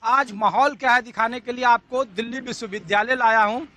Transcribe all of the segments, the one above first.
आज माहौल क्या है दिखाने के लिए आपको दिल्ली विश्वविद्यालय लाया हूँ।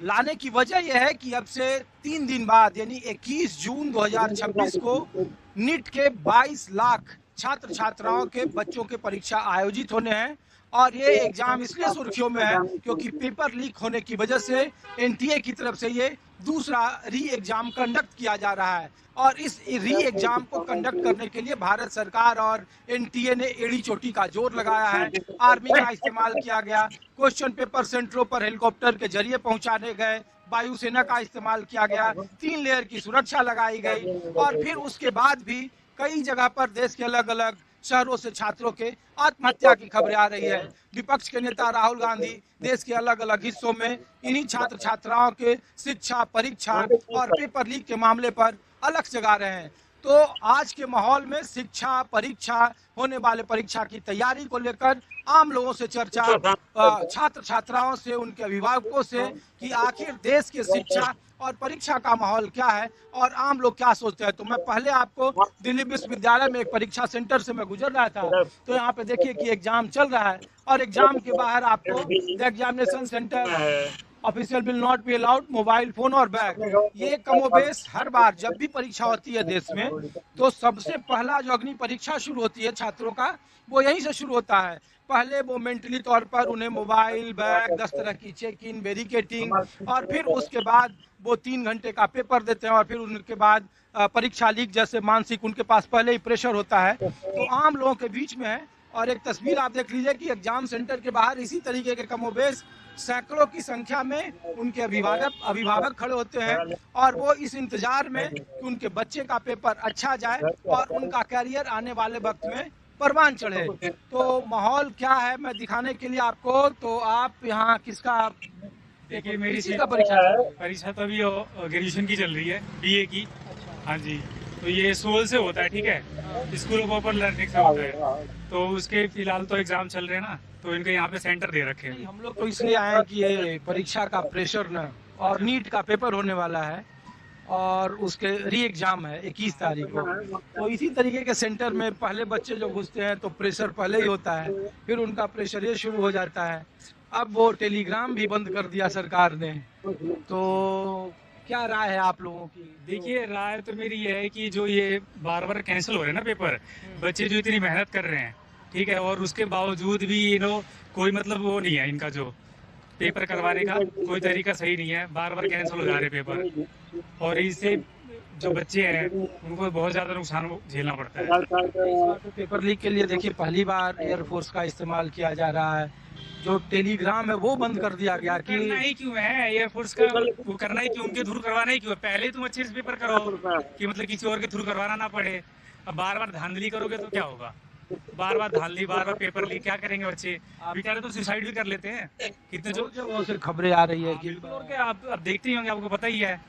लाने की वजह यह है कि अब से 3 दिन बाद यानी 21 जून 2026 को नीट के 22 लाख छात्र छात्राओं के बच्चों के परीक्षा आयोजित होने हैं और ये एग्जाम इसलिए सुर्खियों में है क्योंकि पेपर लीक होने की वजह से एनटीए की तरफ से ये दूसरा री एग्जाम कंडक्ट किया जा रहा है और इस री एग्जाम को कंडक्ट करने के लिए भारत सरकार और एनटीए ने एड़ी चोटी का जोर लगाया है। आर्मी का इस्तेमाल किया गया, क्वेश्चन पेपर सेंटरों पर हेलीकॉप्टर के जरिए पहुंचाने गए, वायुसेना का इस्तेमाल किया गया, 3 लेयर की सुरक्षा लगाई गई और फिर उसके बाद भी कई जगह पर देश के अलग अलग शहरों से छात्रों के आत्महत्या की खबरें आ रही है। विपक्ष के नेता राहुल गांधी देश के अलग अलग हिस्सों में इन्हीं छात्र छात्राओं के शिक्षा, परीक्षा और पेपर लीक के मामले पर अलग जगा रहे हैं। तो आज के माहौल में शिक्षा, परीक्षा, होने वाले परीक्षा की तैयारी को लेकर आम लोगों से चर्चा, छात्र छात्राओं से, उनके अभिभावकों से कि आखिर देश के शिक्षा और परीक्षा का माहौल क्या है और आम लोग क्या सोचते हैं। तो मैं पहले आपको दिल्ली विश्वविद्यालय में एक परीक्षा सेंटर से मैं गुजर रहा था, तो यहाँ पे देखिए कि एग्जाम चल रहा है और एग्जाम के बाहर आपको the examination centre official will not be allowed mobile phone और बैग। ये कमोबेश हर बार जब भी परीक्षा होती है देश में तो सबसे पहला जो अग्नि परीक्षा शुरू होती है छात्रों का वो यहीं से शुरू होता है। पहले वो मेंटली तौर पर उन्हें मोबाइल, बैग, 10 तरह की चेक इन, बैरिकेटिंग और फिर उसके बाद वो 3 घंटे का पेपर देते हैं और फिर उनके बाद परीक्षा लीक जैसे मानसिक उनके पास पहले ही प्रेशर होता है तो आम लोगों के बीच में है। और एक तस्वीर आप देख लीजिए कि एग्जाम सेंटर के बाहर इसी तरीके के कमोबेश सैकड़ों की संख्या में उनके अभिभावक खड़े होते हैं और वो इस इंतजार में कि उनके बच्चे का पेपर अच्छा जाए और उनका कैरियर आने वाले वक्त में परवान चढ़े। तो माहौल क्या है मैं दिखाने के लिए आपको, तो आप यहाँ किसका देखिए मेरी किसी सीट का परीक्षा परीक्षा तो अभी ग्रेजुएशन की चल रही है, बीए की। हाँ जी, तो ये सोल से होता है, ठीक है, स्कूल ऑफ ओपन लर्निंग से होता है। तो उसके फिलहाल तो एग्जाम चल रहे हैं ना, तो इनके यहाँ पे सेंटर दे रखे हैं। हम लोग तो इसलिए आए हैं कि ये परीक्षा का प्रेशर न और नीट का पेपर होने वाला है और उसके री एग्जाम है 21 तारीख को। तो इसी तरीके के सेंटर में पहले बच्चे जो घुसते हैं तो प्रेशर पहले ही होता है, फिर उनका प्रेशर ये शुरू हो जाता है। अब वो टेलीग्राम भी बंद कर दिया सरकार ने, तो क्या राय है आप लोगों की? देखिए राय तो मेरी ये है कि जो ये बार बार कैंसिल हो रहे हैं ना पेपर, बच्चे जो इतनी मेहनत कर रहे हैं, ठीक है, और उसके बावजूद भी कोई मतलब वो नहीं है, इनका जो पेपर करवाने का कोई तरीका सही नहीं है, बार बार कैंसिल हो जा रहे पेपर और इससे जो बच्चे हैं उनको बहुत ज्यादा नुकसान झेलना पड़ता है। इस बार तो पेपर लीक के लिए देखिए पहली बार एयरफोर्स का इस्तेमाल किया जा रहा है। जो टेलीग्राम है वो बंद कर दिया गया कि करना ही क्यों है एयरफोर्स का, वो करना ही क्यों, उनके थ्रू करवाना ही क्यों है? पहले तुम अच्छे से पेपर कराओ कि मतलब किसी और के थ्रू करवाना ना पड़े। अब बार बार धांधली करोगे तो क्या होगा? बार बार धांधली, बार बार पेपर लीक, क्या करेंगे बच्चे? बेचारे तो सुसाइड भी कर लेते हैं कितने जो। जगहों से खबरें आ रही है कि बिल्कुल, और क्या, आप अब देखते ही होंगे, आपको पता ही है,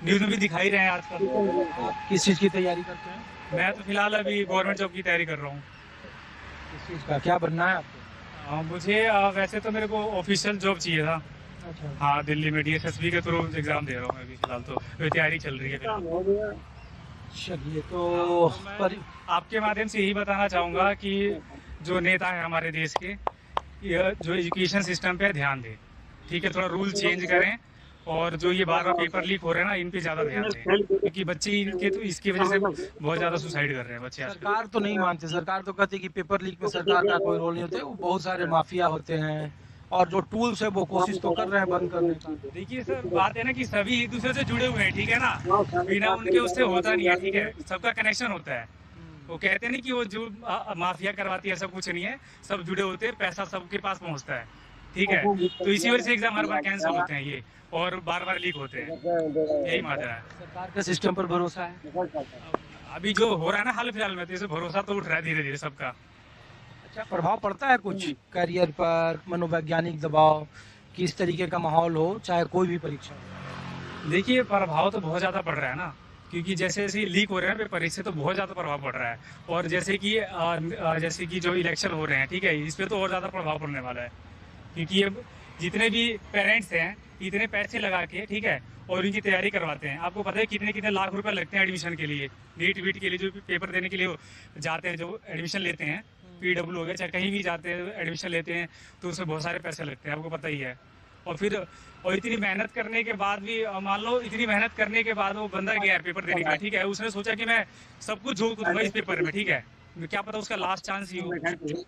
न्यूज में भी दिखाई रहे हैं आजकल। आप किस चीज़ की तैयारी करते हैं? मैं तो फिलहाल अभी गवर्नमेंट जॉब की तैयारी कर रहा हूँ। किस चीज़ का क्या बनना है आपको? मुझे वैसे तो मेरे को ऑफिशियल जॉब चाहिए था। अच्छा, हाँ, दिल्ली में डीएसएसबी के थ्रू एग्जाम दे रहा हूँ मैं अभी फिलहाल, तो तैयारी चल रही है फिलहाल। चलिए तो मैं आपके माध्यम से यही बताना चाहूँगा कि जो नेता है हमारे देश के, यह जो एजुकेशन सिस्टम पे ध्यान दें, ठीक है, थोड़ा रूल चेंज करें और जो ये बार बार पेपर लीक हो रहे हैं ना, इन पे ज़्यादा ध्यान दें, क्योंकि बच्चे इनके तो इसकी वजह से बहुत ज़्यादा सुसाइड कर रहे हैं बच्चे आजकल। सरकार तो नहीं मानते, सरकार तो कहती है कि पेपर लीक में सरकार का कोई रोल नहीं होता है, वो बहुत सारे माफिया होते हैं और जो टूल्स है वो कोशिश तो कर रहे हैं बंद करने की। देखिए सर, बात है ना कि सभी एक दूसरे से जुड़े हुए हैं, ठीक है ना, बिना उनके उससे होता नहीं है, ठीक है, सबका कनेक्शन होता है। वो कहते नहीं कि वो जो माफिया करवाती है, ऐसा कुछ नहीं है, सब जुड़े होते हैं, पैसा सबके पास पहुंचता है, ठीक है। तो इसी वजह से एग्जाम हर बार कैंसिल होते हैं ये और बार बार लीक होते हैं, यही माजरा है। सरकार के सिस्टम पर भरोसा है? अभी जो हो रहा है ना हाल फिलहाल में, तो इसे भरोसा तो उठ रहा है धीरे धीरे सबका। अच्छा, प्रभाव पड़ता है कुछ करियर पर, मनोवैज्ञानिक दबाव, किस तरीके का माहौल हो चाहे कोई भी परीक्षा हो? देखिए प्रभाव तो बहुत ज़्यादा पड़ रहा है ना, क्योंकि जैसे जैसे लीक हो रहे हैं पेपर, इससे तो बहुत ज़्यादा प्रभाव पड़ रहा है। और जैसे कि जो इलेक्शन हो रहे हैं, ठीक है, इस पर तो और ज़्यादा प्रभाव पड़ने वाला है, क्योंकि अब जितने भी पेरेंट्स हैं इतने पैसे लगा के, ठीक है, और इनकी तैयारी करवाते हैं। आपको पता है कितने कितने लाख रुपए लगते हैं एडमिशन के लिए, नीट वीट के लिए जो पेपर देने के लिए जाते हैं, जो एडमिशन लेते हैं, PW हो गया, चाहे कहीं भी जाते हैं एडमिशन लेते हैं तो उसमें बहुत सारे पैसे लगते हैं, आपको पता ही है। और फिर और इतनी मेहनत करने के बाद भी मान लो इतनी मेहनत करने के बाद वो बंदा गया पेपर देने के लिए, ठीक है, उसने सोचा कि मैं सब कुछ झोंक दूंगा इस पेपर में, ठीक है, क्या पता उसका लास्ट चांस ही हो,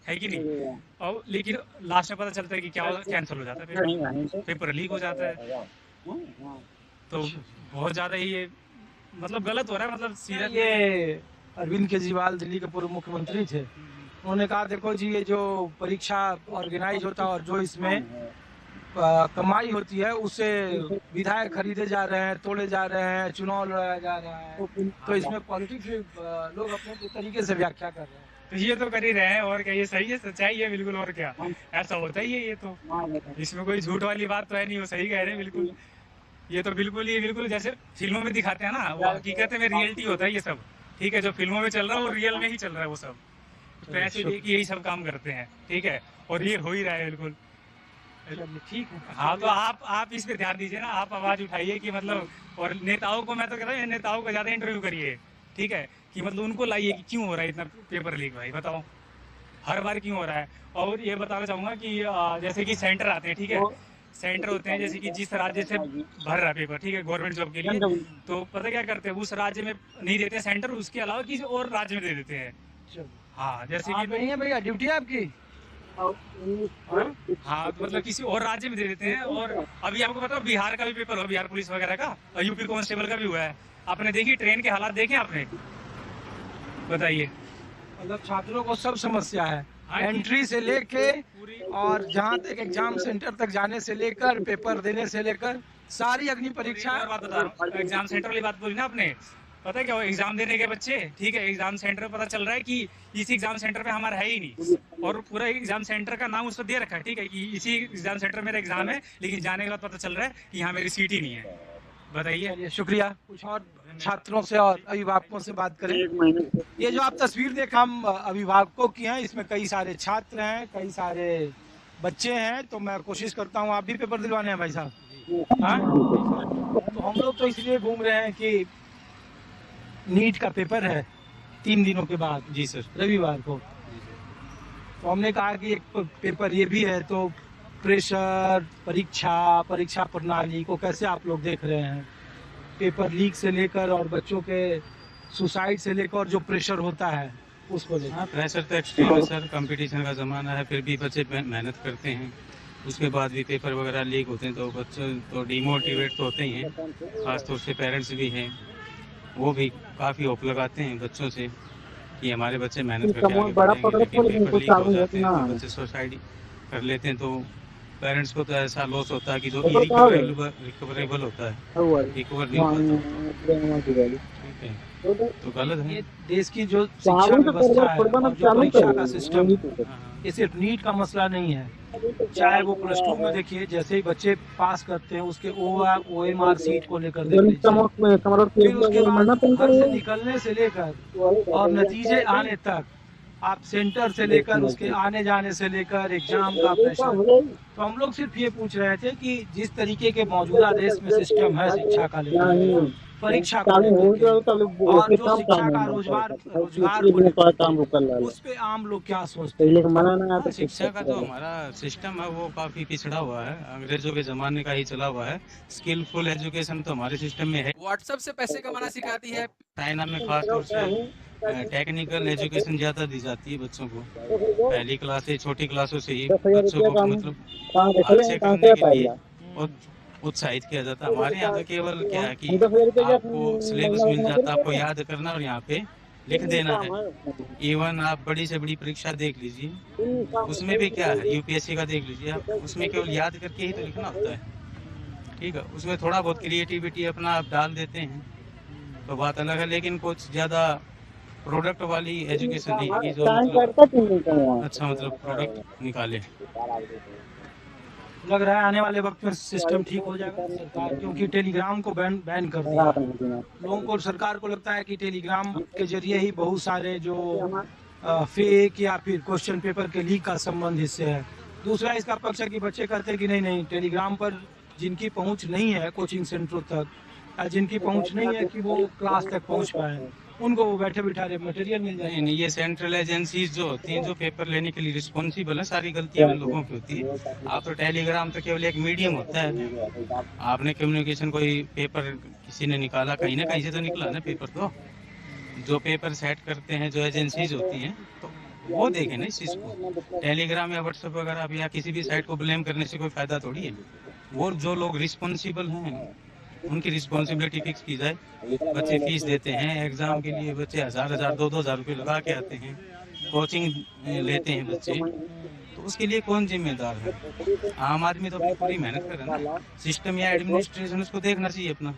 है कि नहीं। और लेकिन लास्ट में पता चलता है कि क्या कैंसिल हो जाता है पेपर, पेपर लीक हो जाता है। तो बहुत ज्यादा ही ये मतलब गलत हो रहा है, मतलब सीधा ये अरविंद केजरीवाल दिल्ली के पूर्व मुख्यमंत्री थे, उन्होंने कहा देखो जी ये जो परीक्षा ऑर्गेनाइज होता है और जो इसमें कमाई होती है उससे विधायक खरीदे जा रहे हैं, तोड़े जा रहे हैं, चुनाव लड़ाया जा रहा है, तो इसमें पॉलिटिक्स लोग अपने तरीके से व्याख्या कर रहे हैं। तो ये तो कर ही रहे हैं, और क्या, ये सही है, सच्चाई है बिल्कुल, और क्या, ऐसा होता ही है ये तो, इसमें कोई झूठ वाली बात तो है नहीं, वो सही कह रहे हैं बिल्कुल। ये तो बिल्कुल, ये बिल्कुल जैसे फिल्मों में दिखाते हैं ना, वो हकीकत में रियलिटी होता है ये सब, ठीक है, जो फिल्मों में चल रहा है वो रियल में ही चल रहा है वो सब, पैसे दे के यही सब काम करते हैं, ठीक है, और ये हो ही रहा है बिल्कुल। ठीक है, हाँ, तो आप इस पे ध्यान दीजिए ना, आप आवाज उठाइए कि मतलब, और नेताओं को मैं तो कह रहा हूँ नेताओं को ज्यादा इंटरव्यू करिए, ठीक है, कि मतलब उनको लाइए कि क्यों हो रहा है इतना पेपर लीक, भाई बताओ हर बार क्यों हो रहा है। और ये बताना चाहूंगा कि जैसे कि सेंटर आते हैं, ठीक है, सेंटर होते हैं जैसे कि जिस राज्य से भर रहा है पेपर, ठीक है, गवर्नमेंट जॉब के लिए, तो पता क्या करते हैं, उस राज्य में नहीं देते सेंटर, उसके अलावा किसी और राज्य में दे देते हैं। हाँ, जैसे कि नहीं है भैया, ड्यूटी है आपकी। हाँ, तो मतलब किसी और राज्य में दे देते हैं। और अभी आपको पता है बिहार का भी पेपर हुआ, बिहार पुलिस वगैरह का, और यूपी कांस्टेबल का भी हुआ है, आपने देखी ट्रेन के हालात देखे आपने, बताइए। मतलब छात्रों को सब समस्या है, हाँ, एंट्री से लेके और जहाँ तक एग्जाम सेंटर तक जाने से लेकर पेपर देने से लेकर सारी अग्नि परीक्षा। और बात बता रहा हूँ, एग्जाम सेंटर वाली बात बोली ना आपने, पता है क्या, वो एग्जाम देने के बच्चे, ठीक है, एग्जाम सेंटर पे पता चल रहा है कि इसी एग्जाम सेंटर पे हमारा है ही नहीं, और पूरा एग्जाम सेंटर का नाम उस पर दे रखा है, ठीक है, कि इसी एग्जाम सेंटर मेरा एग्जाम है, लेकिन जाने के बाद पता चल रहा है कि यहाँ मेरी सीट ही नहीं है, बताइए। चलिए शुक्रिया। कुछ और छात्रों से और अभिभावकों से बात करें। ये जो आप तस्वीर देखा हम अभिभावकों की हैं, इसमें कई सारे छात्र हैं, कई सारे बच्चे हैं, तो मैं कोशिश करता हूँ, आप भी पेपर दिलवाने हैं भाई साहब। हाँ, तो हम लोग तो इसलिए घूम रहे हैं कि नीट का पेपर है 3 दिनों के बाद, जी सर, रविवार को, तो हमने कहा कि एक पेपर ये भी है, तो प्रेशर, परीक्षा प्रणाली को कैसे आप लोग देख रहे हैं, पेपर लीक से लेकर और बच्चों के सुसाइड से लेकर जो प्रेशर होता है उसको लेकर। हाँ, प्रेशर तो एक्सट्रीम है सर, कंपटीशन का ज़माना है, फिर भी बच्चे मेहनत करते हैं, उसके बाद भी पेपर वगैरह लीक होते हैं तो बच्चे तो डिमोटिवेट तो होते ही हैं, खासतौर से पेरेंट्स भी हैं, वो भी काफ़ी होप लगाते हैं बच्चों से कि हमारे बच्चे मेहनत करके आगे बढ़ेंगे, लेकिन पेपर लीक हो जाते हैं तो बच्चे सुसाइड कर लेते हैं, तो पेरेंट्स को तो ऐसा लॉस होता है कि जो रिकवरेबल होता है, रिकवर नहीं हो पाता, ठीक है, तो गलत है। ये देश की जो शिक्षा व्यवस्था है और जो परीक्षा का सिस्टम है, ये सिर्फ नीट का मसला नहीं है, चाहे वो +2 में देखिए, जैसे ही बच्चे पास करते हैं उसके OMR सीट को लेकर देख लीजिए, फिर उसके बाद घर से निकलने से लेकर और नतीजे आने तक, आप सेंटर से लेकर उसके आने जाने से लेकर एग्जाम का प्रेशर। तो हम लोग सिर्फ ये पूछ रहे थे कि जिस तरीके के मौजूदा देश में सिस्टम है शिक्षा का लेकर, परीक्षा को लेकर और जो शिक्षा का रोजगार को लेकर, उस पे आम लोग क्या सोचते हैं। शिक्षा का जो हमारा सिस्टम है वो काफी पिछड़ा हुआ है, अंग्रेजों के जमाने का ही चला हुआ है, स्किलफुल एजुकेशन तो हमारे सिस्टम में है। व्हाट्सएप से पैसे कमाना सिखाती है। चाइना में खासतौर से टेक्निकल एजुकेशन ज्यादा दी जाती है बच्चों को, पहली क्लास से, छोटी क्लासों से ही बच्चों को मतलब अच्छे करने के लिए उत्साहित किया जाता है। हमारे यहाँ तो केवल क्या है कि आपको सिलेबस मिल जाता है, आपको याद करना और यहाँ पे लिख देना है। इवन आप बड़ी से बड़ी परीक्षा देख लीजिए, उसमें भी क्या है, यूपीएससी का देख लीजिए आप, उसमें केवल याद करके ही तो लिखना होता है, ठीक है, उसमें थोड़ा बहुत क्रिएटिविटी अपना आप डाल देते हैं तो बात अलग है, लेकिन कुछ ज़्यादा प्रोडक्ट वाली एजुकेशन नहीं है जो मतलब अच्छा मतलब प्रोडक्ट निकाले। लग रहा है आने वाले वक्त में सिस्टम ठीक हो जाएगा सरकार, क्योंकि टेलीग्राम को बैन कर दिया। लोगों को, सरकार को लगता है कि टेलीग्राम के जरिए ही बहुत सारे जो फेक या फिर क्वेश्चन पेपर के लीक का संबंध इससे है। दूसरा इसका पक्ष है कि बच्चे कहते हैं कि नहीं, टेलीग्राम पर जिनकी पहुंच नहीं है कोचिंग सेंटरों तक, जिनकी पहुंच नहीं है कि वो क्लास तक पहुंच पाए, उनको वो बैठे बिठारे मटेरियल मिल नहीं जाए। नहीं, ये सेंट्रल एजेंसीज जो होती हैं, जो पेपर लेने के लिए रिस्पॉन्सिबल है, सारी गलतियां उन लोगों की होती है। आप तो टेलीग्राम तो केवल एक मीडियम होता है। आपने कम्युनिकेशन, कोई पेपर किसी ने निकाला, कहीं ना कहीं से तो निकला ना पेपर। तो जो पेपर सेट करते हैं जो एजेंसीज होती हैं, तो वो देखें ना इस चीज़ को। टेलीग्राम या व्हाट्सएप वगैरह आप या किसी भी साइट को ब्लेम करने से कोई फायदा थोड़ी है। वो जो लोग रिस्पॉन्सिबल हैं उनकी रिस्पॉन्सिबिलिटी फिक्स की जाए। बच्चे फीस देते हैं एग्जाम के लिए, बच्चे 1000-2000 रुपये लगा के आते हैं, कोचिंग लेते हैं बच्चे, तो उसके लिए कौन जिम्मेदार है? आम आदमी तो अपनी पूरी मेहनत कर रहा है ना। सिस्टम या एडमिनिस्ट्रेशन उसको देखना चाहिए अपना,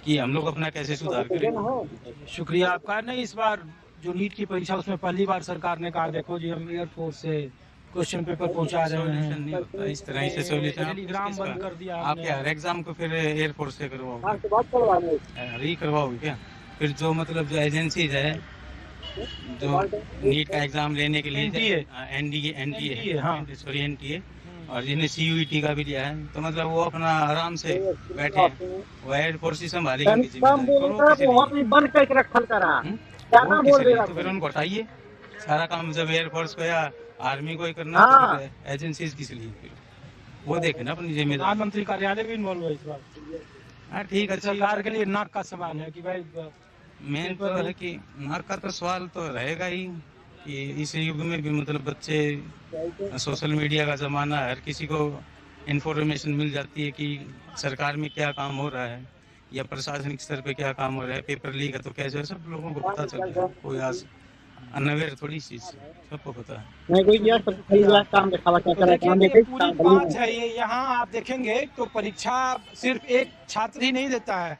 कि हम लोग अपना कैसे सुधार करें। शुक्रिया आपका। नहीं, इस बार जो नीट की परीक्षा उसमें पहली बार सरकार ने कहा देखो जी हम एयरफोर्स से क्वेश्चन पेपर पहुंचा रहे सॉल्यूशन हैं। नहीं होता इस तरह से सॉल्यूशन। टेलीग्राम बंद कर दिया आप आपने। क्या हर एग्जाम को फिर एयरफोर्स से करवाओगे? री करवाओगे क्या? फिर जो मतलब जो एजेंसीज है जो नीट का एग्जाम लेने के लिए NTA एनडीए हाँ। सॉरी एनटीए, और जिन्हें सीयूईटी का भी लिया है, तो मतलब वो अपना आराम से बैठे हैं, वो एयरफोर्स ही संभालेगी उनकी जिम्मेदारी। तो फिर उनको हटाइए। सारा काम जब एयरफोर्स को या आर्मी को ही करना है, तो फिर एजेंसीज किस लिए? फिर वो देखे ना अपनी जिम्मेदारी। प्रधानमंत्री कार्यालय भी इन्वॉल्व है इस बार। हाँ ठीक है, सरकार के लिए नाक का सवाल है कि भाई मेन तो है कि नाक का तो सवाल तो रहेगा ही, कि इस युग में भी मतलब बच्चे, सोशल मीडिया का ज़माना है, हर किसी को इन्फॉर्मेशन मिल जाती है कि सरकार में क्या काम हो रहा है या प्रशासनिक स्तर पे क्या काम हो रहा है। पेपर लीक है तो कैसे, सब लोगों को पता चल रहा है। कोई आज अनअवेयर थोड़ी चीज़, सबको पता है। तो देखिए पूरी पाँच है ये। यहाँ आप देखेंगे तो परीक्षा सिर्फ एक छात्र ही नहीं देता है।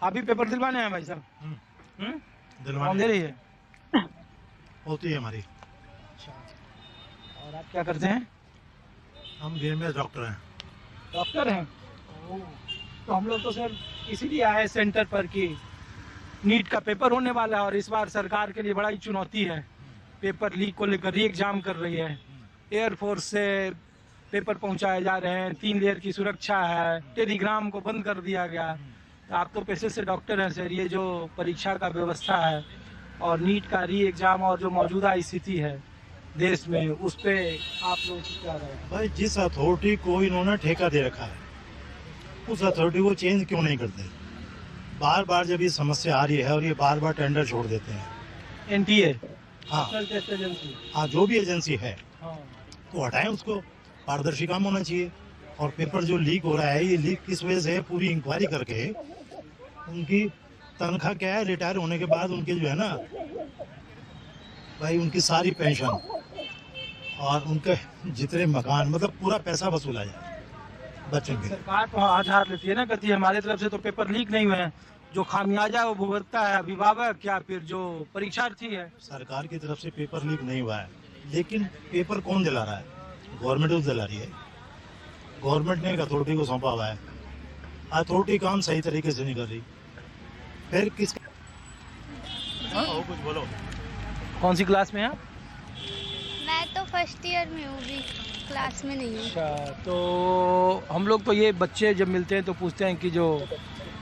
अभी पेपर दिलवाने हैं भाई साहब? कौन दिलवाने दे रही है? होती है हमारी। और आप क्या करते हैं? हम बीएमएस डॉक्टर हैं। डॉक्टर हैं? तो हम लोग तो सर इसीलिए आए सेंटर पर कि नीट का पेपर होने वाला है और इस बार सरकार के लिए बड़ा ही चुनौती है। पेपर लीक को लेकर री एग्जाम कर रही है, एयरफोर्स से पेपर पहुंचाए जा रहे हैं, 3 लेयर की सुरक्षा है, टेलीग्राम को बंद कर दिया गया। तो आप तो पेशे से डॉक्टर हैं सर, ये जो परीक्षा का व्यवस्था है और नीट का री एग्जाम और जो मौजूदा स्थिति है देश में, उस पे आप लोग क्या राय है? भाई जिस अथॉरिटी को इन्होंने ठेका दे रखा है, उस अथॉरिटी को चेंज क्यों नहीं करते? बार बार जब ये समस्या आ रही है और ये बार बार टेंडर छोड़ देते हैं। NTA हाँ नेशनल टेस्ट एजेंसी। हाँ, जो भी एजेंसी है हाँ। तो हटाएं उसको। पारदर्शी काम होना चाहिए। और पेपर जो लीक हो रहा है, ये लीक किस वजह से है, पूरी इंक्वायरी करके उनकी तनख्वाह क्या है, रिटायर होने के बाद उनके जो है ना भाई, उनकी सारी पेंशन और उनके जितने मकान, मतलब पूरा पैसा वसूला जाए बच्चों के। सरकार तो आधार लेती है ना, कहती है हमारे तरफ से तो पेपर लीक नहीं हुए हैं, जो खामियाजा है वो भुगतता है अभिभावक या फिर जो परीक्षार्थी है। सरकार की तरफ से पेपर लीक नहीं हुआ है, लेकिन पेपर कौन दिला रहा है? गवर्नमेंट तो दिला रही है। गवर्नमेंट ने एक अथॉरिटी को सौंपा हुआ है, अथॉरिटी काम सही तरीके से नहीं कर रही, फिर किस कुछ बोलो। कौन सी क्लास में है आप? मैं तो फर्स्ट ईयर में हूँ, भी क्लास में नहीं हूँ। अच्छा, तो हम लोग तो ये बच्चे जब मिलते हैं तो पूछते हैं कि जो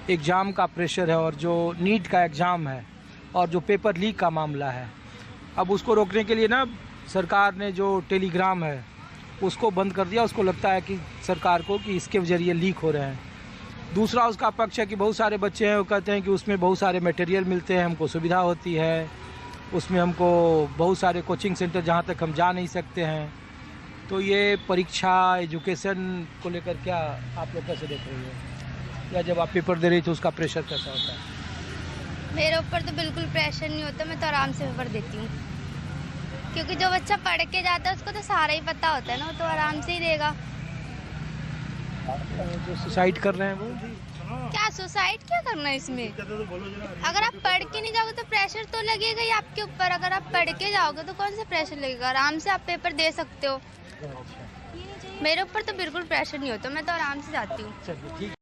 एग्ज़ाम का प्रेशर है और जो नीट का एग्ज़ाम है और जो पेपर लीक का मामला है, अब उसको रोकने के लिए ना सरकार ने जो टेलीग्राम है उसको बंद कर दिया। उसको लगता है कि सरकार को कि इसके ज़रिए लीक हो रहे हैं। दूसरा उसका पक्ष है कि बहुत सारे बच्चे हैं वो कहते हैं कि उसमें बहुत सारे मटेरियल मिलते हैं, हमको सुविधा होती है, उसमें हमको बहुत सारे कोचिंग सेंटर जहाँ तक हम जा नहीं सकते हैं। तो ये परीक्षा एजुकेशन को लेकर क्या आप लोग कैसे देख रही है, या जब आप पेपर दे रही थी उसका प्रेशर कैसा होता है? मेरे ऊपर तो बिल्कुल प्रेशर नहीं होता, मैं तो आराम से पेपर देती हूँ, क्योंकि जो बच्चा पढ़ के जाता है उसको तो सारा ही पता होता है ना, वो तो आराम से ही देगा। जो सुसाइड कर रहे हैं वो क्या सुसाइड क्या करना है इसमें? अगर आप पढ़ के नहीं जाओगे तो प्रेशर तो लगेगा ही आपके ऊपर। अगर आप पढ़ के जाओगे तो कौन सा प्रेशर लगेगा? आराम से आप पेपर दे सकते हो। मेरे ऊपर तो बिल्कुल प्रेशर नहीं होता, मैं तो आराम से जाती हूँ। चलिए ठीक।